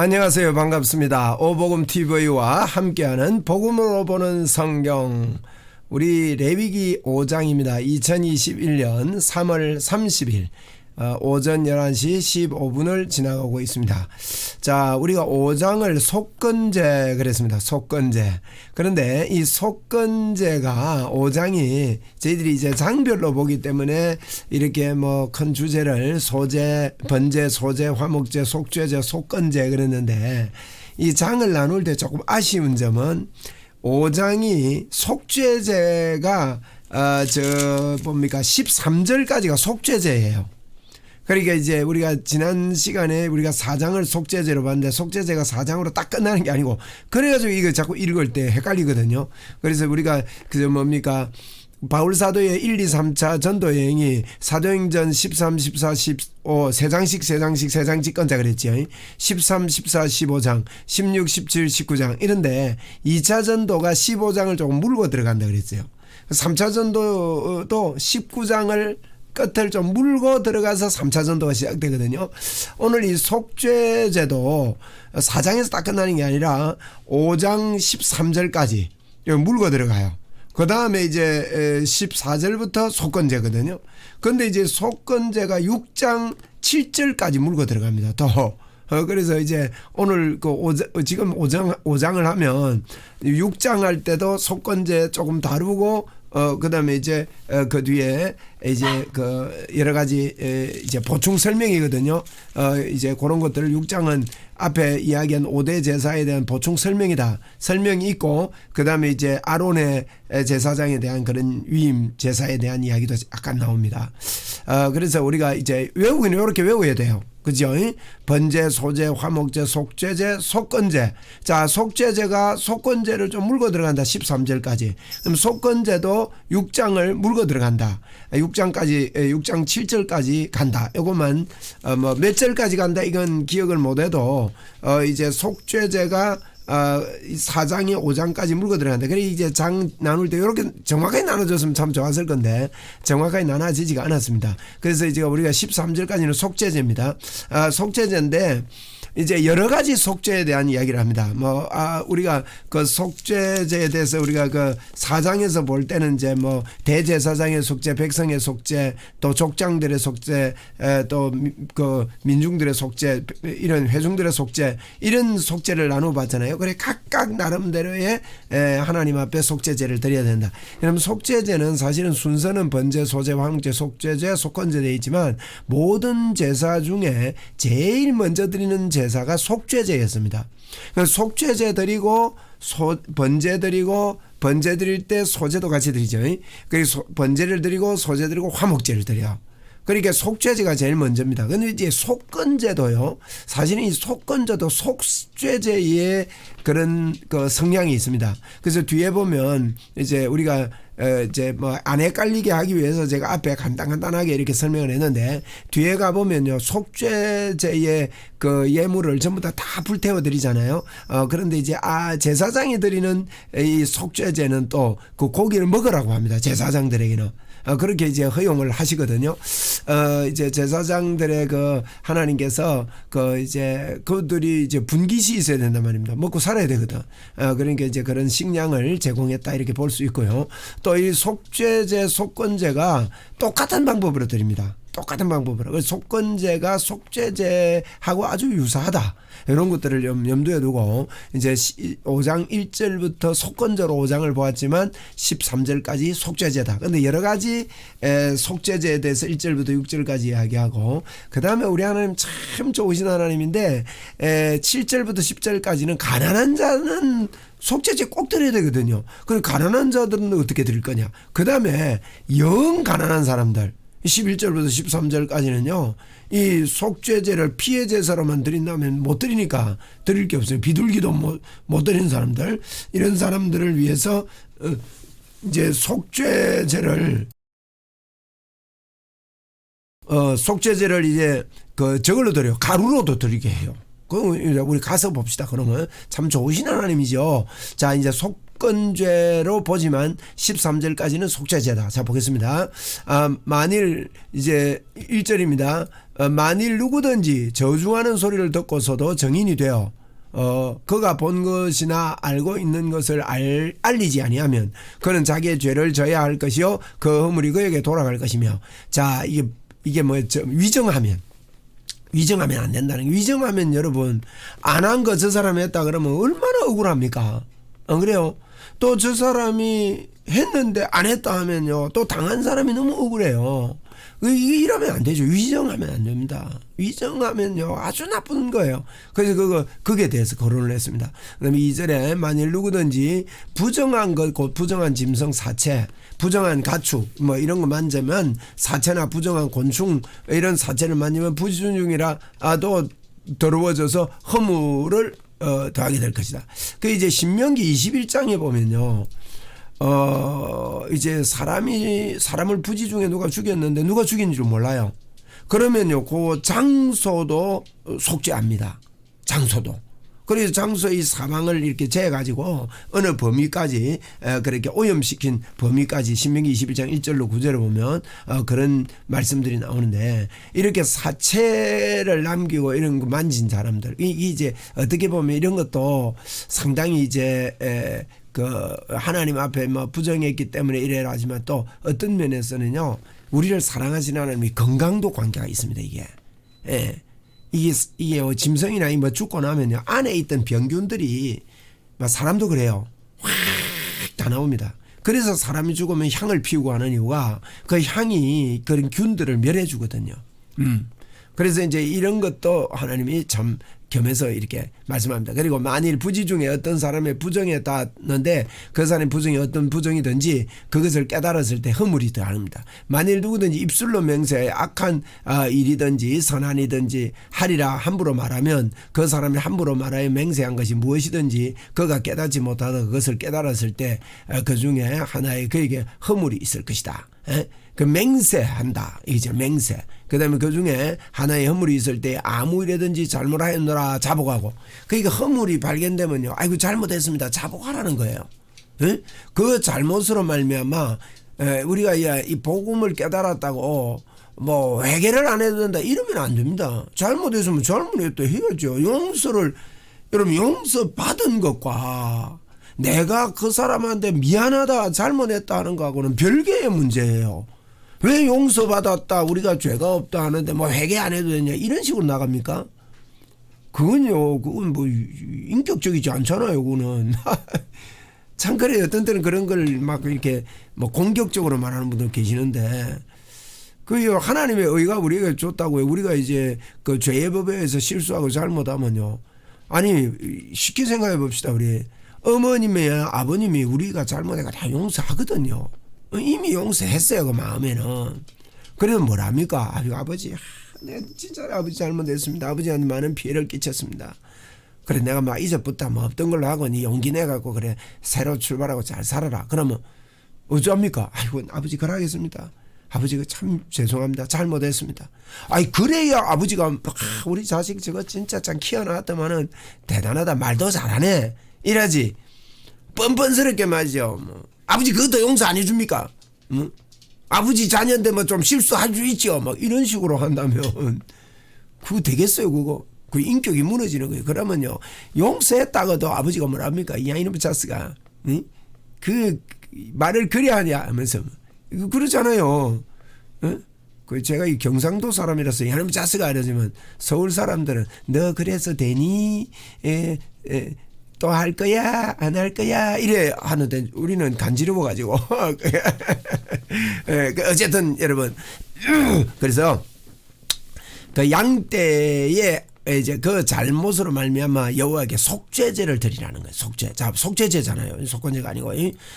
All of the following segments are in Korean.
안녕하세요. 반갑습니다. 오복음 TV와 함께하는 복음으로 보는 성경, 우리 레위기 5장입니다. 2021년 3월 30일 오전 11시 15분을 지나가고 있습니다. 자, 우리가 5장을 속건제 그랬습니다. 속건제. 그런데 이 속건제가 5장이 저희들이 이제 장별로 보기 때문에 이렇게 뭐 큰 주제를 소제, 번제, 소제, 화목제, 속죄제, 속건제 그랬는데, 이 장을 나눌 때 조금 아쉬운 점은 5장이 속죄제가 13절까지가 속죄제예요. 그러니까 이제 우리가 지난 시간에 우리가 4장을 속죄제로 봤는데, 속죄제가 4장으로 딱 끝나는 게 아니고, 그래가지고 이거 자꾸 읽을 때 헷갈리거든요. 그래서 우리가 바울 사도의 1, 2, 3차 전도 여행이 사도행전 13, 14, 15 세장씩 건자 그랬죠. 13, 14, 15장, 16, 17, 19장 이런데 2차 전도가 15장을 조금 물고 들어간다 그랬어요. 3차 전도도 19장을 끝을 좀 물고 들어가서 3차 전도가 시작되거든요. 오늘 이 속죄제도 4장에서 딱 끝나는 게 아니라 5장 13절까지 물고 들어가요. 그 다음에 이제 14절부터 속건제거든요. 그런데 이제 속건제가 6장 7절까지 물고 들어갑니다. 또 그래서 이제 오늘 지금 5장을 하면 6장 할 때도 속건제 조금 다루고, 그 다음에 이제 그 뒤에 이제 여러 가지 이제 보충 설명이거든요. 이제 그런 것들을 6장은 앞에 이야기한 5대 제사에 대한 보충 설명이다. 설명이 있고, 그 다음에 이제 아론의 제사장에 대한 그런 위임 제사에 대한 이야기도 약간 나옵니다. 그래서 우리가 이제 외우기는 이렇게 외워야 돼요. 그죠? 번제, 소제, 화목제, 속죄제, 속건제. 자, 속죄제가 속건제를 좀 물고 들어간다. 13절까지. 그럼 속건제도 6장을 물고 들어간다. 6장 7절까지 간다. 요것만 몇 절까지 간다 이건 기억을 못해도 이제 속죄제가 4장에 5장까지 물고 들어간다. 그래 이제 장 나눌 때 이렇게 정확하게 나눠줬으면 참 좋았을 건데 정확하게 나눠지지가 않았습니다. 그래서 이제 우리가 13절까지는 속죄제입니다. 속죄제인데 이제 여러 가지 속죄에 대한 이야기를 합니다. 우리가 그 속죄제에 대해서 우리가 그 4장에서 볼 때는 이제 대제사장의 속죄, 백성의 속죄, 또 족장들의 속죄, 또 그 민중들의 속죄, 이런 회중들의 속죄, 이런 속죄를 나누어 봤잖아요. 그래 각각 나름대로의 하나님 앞에 속죄제를 드려야 된다. 그럼 속죄제는 사실은 순서는 번제, 소제, 화목제, 속죄제, 속건제 되어 있지만 모든 제사 중에 제일 먼저 드리는 제사가 속죄제였습니다. 속죄제 드리고 번제 드리고, 번제 드릴 때 소제도 같이 드리죠. 그리고 번제를 드리고 소제 드리고 화목제를 드려요. 그러니까 속죄제가 제일 먼저입니다. 그런데 이제 속건제도요, 사실은 이 속건제도 속죄제의 그런 성향이 있습니다. 그래서 뒤에 보면 이제 우리가 안 헷갈리게 하기 위해서 제가 앞에 간단하게 이렇게 설명을 했는데, 뒤에 가보면요, 속죄제의 그 예물을 전부 다 불태워 드리잖아요. 그런데 이제 제사장이 드리는 이 속죄제는 또 그 고기를 먹으라고 합니다. 제사장들에게는. 그렇게 이제 허용을 하시거든요. 이제 제사장들의 하나님께서 그들이 이제 분깃이 있어야 된단 말입니다. 먹고 살아야 되거든. 그러니까 이제 그런 식량을 제공했다 이렇게 볼 수 있고요. 또 이 속죄제, 속건제가 똑같은 방법으로 드립니다. 똑같은 방법으로. 속건제가 속죄제하고 아주 유사하다. 이런 것들을 염두에 두고 이제 5장 1절부터 속건제로 5장을 보았지만 13절까지 속죄제다. 그런데 여러 가지 속죄제에 대해서 1절부터 6절까지 이야기하고, 그 다음에 우리 하나님 참 좋으신 하나님인데 7절부터 10절까지는 가난한 자는 속죄제 꼭 드려야 되거든요. 그럼 가난한 자들은 어떻게 드릴 거냐. 그 다음에 영 가난한 사람들 11절부터 13절까지는요, 이 속죄제를 피해 제사로만 드린다면 못 드리니까 드릴 게 없어요. 비둘기도 못 드리는 사람들, 이런 사람들을 위해서 이제 속죄제를 이제 저걸로 드려요. 가루로도 드리게 해요. 우리 가서 봅시다. 그러면 참 좋으신 하나님이죠. 자, 이제 무조건죄로 보지만 13절까지는 속죄죄다. 자 보겠습니다. 만일 이제 1절입니다. 만일 누구든지 저주하는 소리를 듣고서도 증인이 되어 그가 본 것이나 알고 있는 것을 알리지 아니하면 그는 자기의 죄를 져야 할 것이요 그 허물이 그에게 돌아갈 것이며. 자 이게 뭐였죠? 위정하면 안 된다는 게, 위정하면 여러분 안 한 거 저 사람이 했다 그러면 얼마나 억울합니까? 안 그래요? 또 저 사람이 했는데 안 했다 하면요 또 당한 사람이 너무 억울해요. 이러면 안 되죠. 위정하면 안 됩니다. 위정하면요 아주 나쁜 거예요. 그래서 그게 대해서 거론을 했습니다. 그다음에 2절에 만일 누구든지 부정한 것, 곧 부정한 짐승 사체, 부정한 가축 뭐 이런 거 만지면, 사체나 부정한 곤충 이런 사체를 만지면 부지중이라도 더러워져서 허물을 더하게 될 것이다. 그 이제 신명기 21장에 보면요. 이제 사람을 부지 중에 누가 죽였는데 누가 죽인 줄 몰라요. 그러면요, 그 장소도 속죄합니다. 장소도. 그래서 장소의 사망을 이렇게 재가지고 어느 범위까지 그렇게 오염시킨 범위까지 신명기 21장 1절로 9절을 보면 그런 말씀들이 나오는데, 이렇게 사체를 남기고 이런 거 만진 사람들, 이제 어떻게 보면 이런 것도 상당히 이제 그 하나님 앞에 뭐 부정했기 때문에 이래라 하지만, 또 어떤 면에서는요 우리를 사랑하시는 하나님이 건강도 관계가 있습니다. 이게 이게 짐승이나 뭐 죽고 나면요 안에 있던 병균들이, 사람도 그래요, 확 다 나옵니다. 그래서 사람이 죽으면 향을 피우고 하는 이유가 그 향이 그런 균들을 멸해 주거든요. 그래서 이제 이런 것도 하나님이 참 겸해서 이렇게 말씀합니다. 그리고 만일 부지 중에 어떤 사람의 부정했다는데 그 사람의 부정이 어떤 부정이든지 그것을 깨달았을 때 허물이 더합니다. 만일 누구든지 입술로 맹세해 악한 일이든지 선한이든지 하리라 함부로 말하면, 그 사람이 함부로 말하여 맹세한 것이 무엇이든지 그가 깨닫지 못하다 그것을 깨달았을 때 그 중에 하나의 그에게 허물이 있을 것이다. 그 맹세한다. 이죠, 맹세. 그 다음에 그 중에 하나의 허물이 있을 때 아무 일이든지 잘못하였노라 자복하고. 그러니까 허물이 발견되면요, 아이고 잘못했습니다 자복하라는 거예요. 그 잘못으로 말미암아 우리가 이 복음을 깨달았다고 뭐 회개를 안 해도 된다 이러면 안 됩니다. 잘못했으면 잘못했다 해야죠. 용서를, 여러분 용서 받은 것과 내가 그 사람한테 미안하다 잘못했다 하는 거하고는 별개의 문제예요. 왜 용서받았다 우리가 죄가 없다 하는데 뭐 회개 안 해도 되냐 이런 식으로 나갑니까? 그건 뭐 인격적이지 않잖아요. 그거는 참 그래요. 어떤 때는 그런 걸 막 이렇게 뭐 공격적으로 말하는 분들 계시는데, 그 하나님의 의가 우리에게 줬다고요. 우리가 이제 그 죄의 법에 의해서 실수하고 잘못하면요, 아니 쉽게 생각해 봅시다. 우리 어머님이나 아버님이 우리가 잘못해가 다 용서하거든요. 이미 용서했어요. 그 마음에는. 그러면 뭐랍니까? 아버지 내가 진짜 아버지 잘못했습니다. 아버지한테 많은 피해를 끼쳤습니다. 그래 내가 막 이제부터 뭐 없던 걸로 하고 네 용기 내갖고 그래 새로 출발하고 잘 살아라. 그러면 어쩌합니까? 아이고 아버지 그러겠습니다. 아버지가 참 죄송합니다. 잘못했습니다. 아이 그래야 아버지가 우리 자식 저거 진짜 참 키워놨더만은 대단하다, 말도 잘하네 이러지. 뻔뻔스럽게 말이죠. 뭐. 아버지 그것도 용서 안 해줍니까? 응? 아버지 자녀인데 뭐 좀 실수할 수 있죠. 막 이런 식으로 한다면 그거 되겠어요? 그거 그 인격이 무너지는 거예요. 그러면요 용서했다고도 아버지가 뭐랍니까? 이 양이놈의 자스가 응? 그 말을 그래 하냐 하면서 그러잖아요. 응? 그 제가 이 경상도 사람이라서 양이놈의 자스가 이러지만 서울 사람들은 너 그래서 되니? 또 할 거야 안 할 거야 이래 하는데 우리는 간지러워 가지고 어쨌든 여러분 그래서 그 양떼의 이제 그 잘못으로 말미암아 여호와에게 속죄제를 드리라는 거예요. 속죄제잖아요. 속건제가 아니고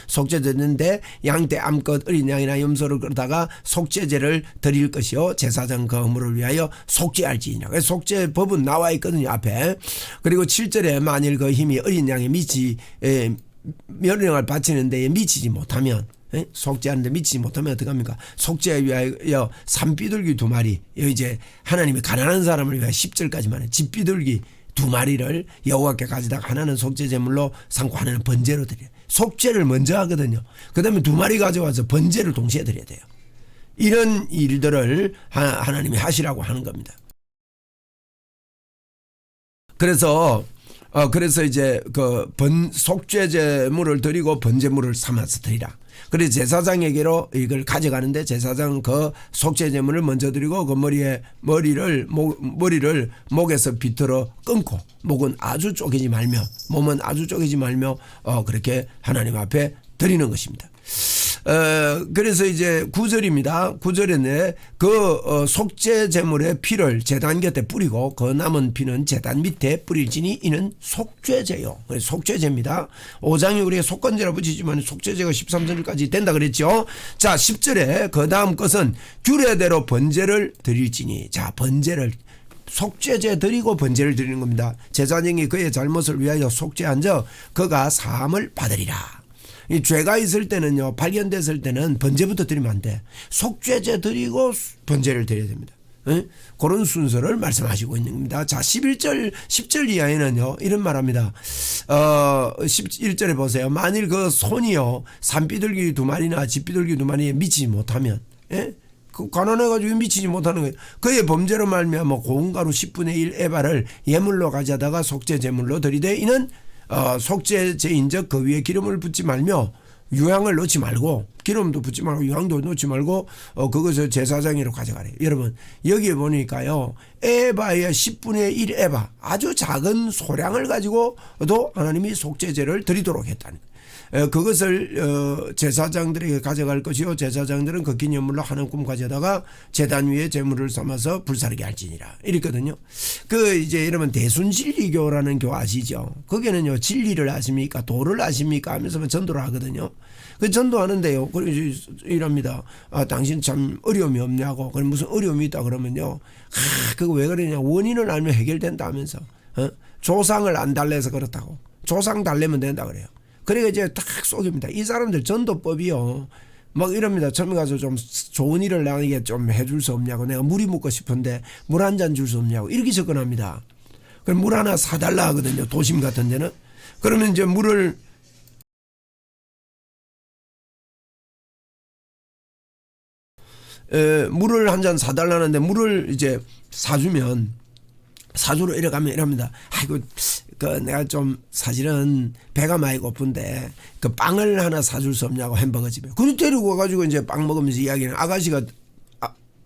속죄제인데 양떼 암컷 어린 양이나 염소를 끌다가 속죄제를 드릴 것이요 제사장 그 허물을 위하여 속죄할지니라. 그래서 속죄법은 나와 있거든요 앞에. 그리고 7절에 만일 그 힘이 어린 양에 명령을 바치는 데에 미치지 못하면, 속죄하는데 미치지 못하면 어떡합니까? 속죄에 위하여 산비둘기 2마리, 이제 하나님이 가난한 사람을 위하여 10절까지만 집비둘기 2마리를 여호와께 가져다가 하나는 속죄제물로 삼고 하나는 번제로 드려요. 속죄를 먼저 하거든요. 그 다음에 2마리 가져와서 번제를 동시에 드려야 돼요. 이런 일들을 하나님이 하시라고 하는 겁니다. 그래서 이제 그 속죄제물을 드리고 번제물을 삼아서 드리라. 그래서 제사장에게로 이걸 가져가는데 제사장은 그 속죄제물을 먼저 드리고 그 머리를 목에서 비틀어 끊고 목은 아주 쪼개지 말며 몸은 아주 쪼개지 말며 그렇게 하나님 앞에 드리는 것입니다. 그래서 이제 9절입니다. 9절에 그 속죄 제물의 피를 제단 곁에 뿌리고 그 남은 피는 제단 밑에 뿌릴지니 이는 속죄제요. 속죄제입니다. 5장에 우리가 속건제라 붙이지만 속죄제가 13절까지 된다 그랬죠. 자 10절에 그 다음 것은 규례대로 번제를 드릴지니, 자 번제를 속죄제 드리고 번제를 드리는 겁니다. 제사장이 그의 잘못을 위하여 속죄한 적 그가 사함을 받으리라. 이 죄가 있을 때는요, 발견됐을 때는 번제부터 드리면 안 돼. 속죄제 드리고 번제를 드려야 됩니다. 그런 순서를 말씀하시고 있는 겁니다. 자, 10절 이하에는요, 이런 말 합니다. 11절에 보세요. 만일 그 손이요, 산비둘기 2마리나 집비둘기 2마리에 미치지 못하면, 그 가난해가지고 미치지 못하는 거예요. 그의 범죄로 말미암아 고운 가루 10분의 1 에바를 예물로 가져다가 속죄 제물로 드리되 이는 속죄제인적 그 위에 기름을 붓지 말며 유향을 넣지 말고, 기름도 붓지 말고 유향도 넣지 말고 그것을 제사장으로 가져가래. 여러분 여기에 보니까요, 에바의 10분의 1 에바, 아주 작은 소량을 가지고도 하나님이 속죄제를 드리도록 했다는 거예요. 그것을 제사장들에게 가져갈 것이요, 제사장들은 그 기념물로 한 움큼 가져다가 제단 위에 제물을 삼아서 불사르게 할지니라 이랬거든요. 그 이제 여러분 대순진리교라는 교 아시죠? 거기는요, 진리를 아십니까 도를 아십니까 하면서 전도를 하거든요. 그 전도하는데요, 그리고 이럽니다. 당신 참 어려움이 없냐고. 그럼 무슨 어려움이 있다 그러면요, 그거 왜 그러냐, 원인을 알면 해결된다 하면서 조상을 안 달래서 그렇다고, 조상 달래면 된다 그래요. 그러니까 이제 딱 속입니다. 이 사람들 전도법이요, 막 이럽니다. 처음에 가서 좀 좋은 일을 나에게 좀 해줄 수 없냐고, 내가 물이 묻고 싶은데 물 한 잔 줄 수 없냐고, 이렇게 접근합니다. 그럼 물 하나 사달라 하거든요, 도심 같은 데는. 그러면 이제 물을 한 잔 사달라는데 물을 이제 사주면, 사주로 이래가면 이럽니다. 아이고, 내가 좀 사실은 배가 많이 고픈데 그 빵을 하나 사줄 수 없냐고, 햄버거 집에. 그걸 데리고 와가지고 이제 빵 먹으면서 이야기는 아가씨가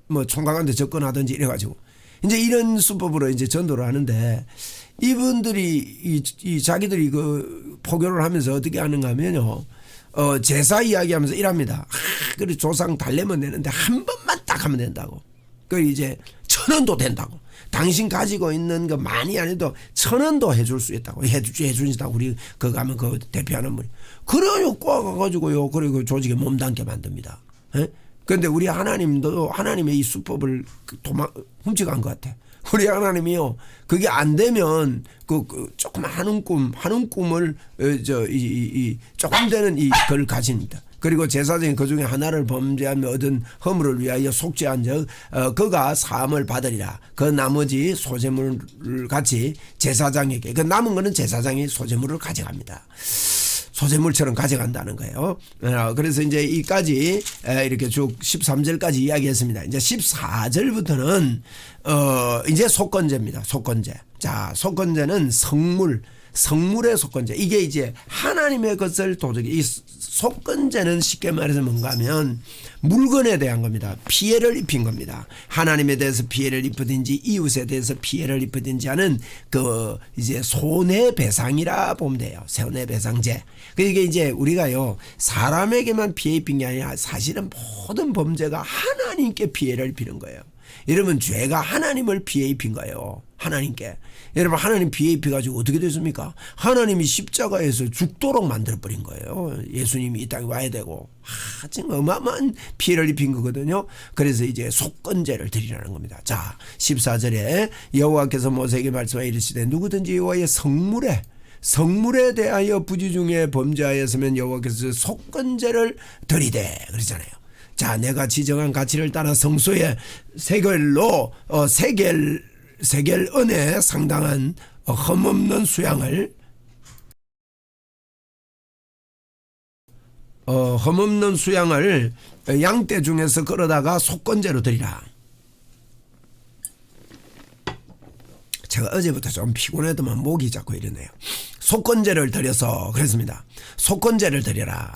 뭐 총각한테 접근하든지 이래가지고 이제 이런 수법으로 이제 전도를 하는데, 이분들이 이 자기들이 그 포교를 하면서 어떻게 하는가 하면요, 제사 이야기하면서 이랍니다. 그래 조상 달래면 되는데 한 번만 딱 하면 된다고. 그 이제 1,000원도 된다고. 당신 가지고 있는 거 많이 안 해도 1,000원도 해줄 수 있다고. 해주신다고. 우리 그 가면 그 대표하는 분이. 그래요, 꼬아가지고요, 그리고 조직에 몸담게 만듭니다. 그런데 우리 하나님도 하나님의 이 수법을 훔쳐간 것 같아. 우리 하나님이요, 그게 안 되면 그 조금 한 움큼을 조금 되는 이걸 가집니다. 그리고 제사장이 그 중에 하나를 범죄하며 얻은 허물을 위하여 속죄한 적 그가 사함을 받으리라. 그 나머지 소재물을 같이 제사장에게, 그 남은 거는 제사장이 소재물을 가져갑니다. 소재물처럼 가져간다는 거예요. 그래서 이제 이까지 이렇게 쭉 13절까지 이야기했습니다. 이제 14절부터는 이제 속건제입니다. 속건제. 자, 속건제는 성물의 속건제. 이게 이제 하나님의 것을 도저히, 이 속건제는 쉽게 말해서 뭔가 하면 물건에 대한 겁니다. 피해를 입힌 겁니다. 하나님에 대해서 피해를 입히든지 이웃에 대해서 피해를 입히든지 하는 그 이제 손해배상이라 보면 돼요. 손해배상제. 그게 이제 우리가요, 사람에게만 피해 입힌 게 아니라 사실은 모든 범죄가 하나님께 피해를 입히는 거예요. 여러분 죄가 하나님을 피해 입힌 거예요. 하나님께. 여러분 하나님 피해 입혀가지고 어떻게 됐습니까? 하나님이 십자가에서 죽도록 만들어버린 거예요. 예수님이 이 땅에 와야 되고. 정말 어마어마한 피해를 입힌 거거든요. 그래서 이제 속건제를 드리라는 겁니다. 자, 14절에 여호와께서 모세에게 말씀하여 이르시되 누구든지 여호와의 성물에 대하여 부지 중에 범죄하였으면 여호와께서 속건제를 드리되 그러잖아요. 자, 내가 지정한 가치를 따라 성소에 세겔로 세겔 은에 상당한 흠없는 수양을 흠없는 수양을 양떼 중에서 끌어다가 속건제로 드리라. 제가 어제부터 좀 피곤해도만 목이 자꾸 이러네요. 속건제를 드려서 그랬습니다. 속건제를 드려라.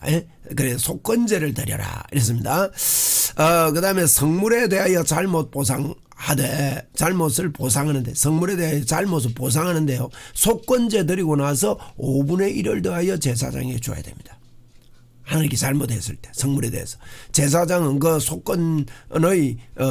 그래, 속건제를 드려라. 이랬습니다. 그 다음에 성물에 대하여 잘못 보상하되, 잘못을 보상하는데, 성물에 대하여 잘못을 보상하는데요. 속건제 드리고 나서 5분의 1을 더하여 제사장에게 줘야 됩니다. 하나님께 잘못했을 때 성물에 대해서 제사장은 그 속건의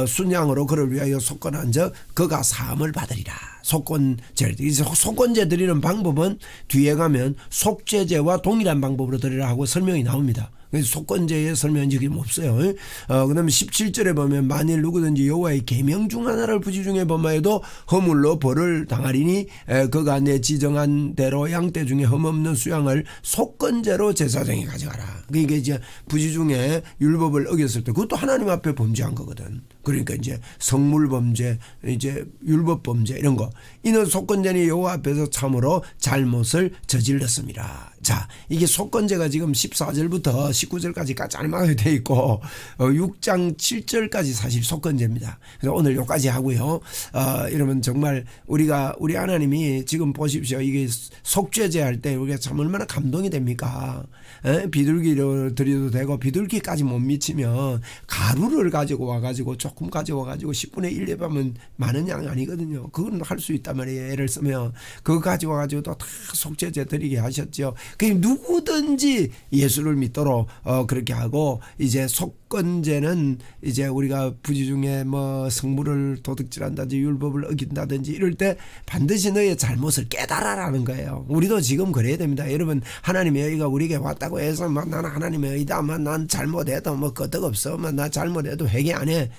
순양으로 그를 위하여 속건한 적 그가 사함을 받으리라. 속건제 드리는 방법은 뒤에 가면 속죄제와 동일한 방법으로 드리라 하고 설명이 나옵니다. 그래서 속건제의 설명은 지금 없어요. 그 다음에 17절에 보면 만일 누구든지 여호와의 계명 중 하나를 부지 중에 범하여도 허물로 벌을 당하리니 그가 내 지정한 대로 양떼 중에 흠없는 수양을 속건제로 제사장에 가져가라. 그러니까 이제 부지 중에 율법을 어겼을 때 그것도 하나님 앞에 범죄한 거거든. 그러니까 이제 성물 범죄, 이제 율법 범죄 이런 거. 이는 속건제니 여호와 앞에서 참으로 잘못을 저질렀습니다. 자, 이게 속건제가 지금 14절부터 19절까지 짤막하게 돼 있고 6장 7절까지 사실 속건제입니다. 그래서 오늘 여기까지 하고요. 이러면 정말 우리 하나님이 지금 보십시오. 이게 속죄제 할 때 우리가 참 얼마나 감동이 됩니까? 비둘기를 드려도 되고 비둘기까지 못 미치면 가루를 가지고 와가지고 조금 가져와가지고 10분의 1 예배하면 많은 양이 아니거든요. 그건 할 수 있단 말이에요. 예를 쓰면 그거 가져와가지고 또 다 속죄제 드리게 하셨죠. 그냥 누구든지 예수를 믿도록 그렇게 하고 이제 속건제는 이제 우리가 부지 중에 뭐 성물을 도둑질한다든지 율법을 어긴다든지 이럴 때 반드시 너의 잘못을 깨달아라는 거예요. 우리도 지금 그래야 됩니다. 여러분 하나님의 의가 우리에게 왔다고 해서 뭐 나는 하나님의 의다, 뭐 난 잘못해도 뭐 끄떡없어, 뭐 나 잘못해도 회개 안 해.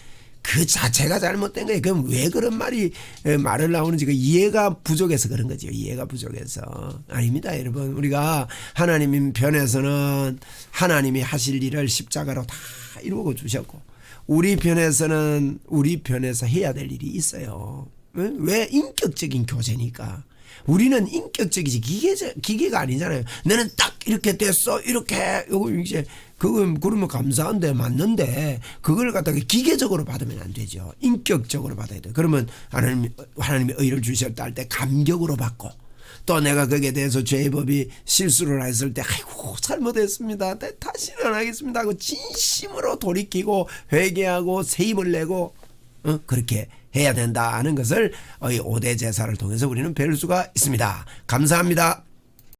그 자체가 잘못된 거예요. 그럼 왜 그런 말을 나오는지 그 이해가 부족해서 그런 거죠. 이해가 부족해서. 아닙니다, 여러분. 우리가 하나님 편에서는 하나님이 하실 일을 십자가로 다 이루어 주셨고 우리 편에서는 우리 편에서 해야 될 일이 있어요. 왜? 인격적인 교제니까. 우리는 인격적이지 기계가 아니잖아요. 너는 딱 이렇게 됐어. 이렇게 이제 그건 그러면 감사한데 맞는데 그걸 갖다가 기계적으로 받으면 안 되죠. 인격적으로 받아야 돼요. 그러면 하나님이 의를 주셨다 할 때 감격으로 받고 또 내가 거기에 대해서 죄법이 실수를 했을 때 아이고 잘못했습니다. 다시는 안 하겠습니다 하고 진심으로 돌이키고 회개하고 새 힘을 내고 그렇게 해야 된다 하는 것을 5대 제사를 통해서 우리는 배울 수가 있습니다. 감사합니다.